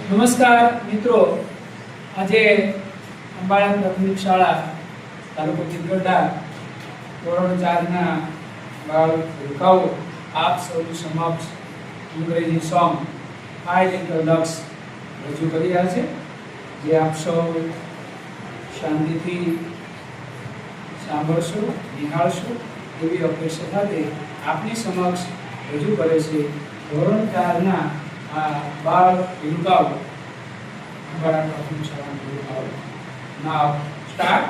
નમસ્કાર મિત્રો, આજે અંબાળા પ્રાથમિક શાળા તાલુકો ચિત્રોડા ધોરણ 4 ના બાળકો આપ સૌની સમક્ષ અંગ્રેજી સોંગ આઈ લિટલ ડક્સ રજૂ કરી રહ્યા છે, જે આપ સૌ શાંતિથી સાંભળશો, નિહાળશો એવી અપેક્ષા સાથે આપની સમક્ષ રજૂ કરે છે ધોરણ 4 ના બાળ વિરુકાઓ અંબાળા પ્રાથમિક શાળાના વિરુકાઓ. નાવ સ્ટાર્ટ.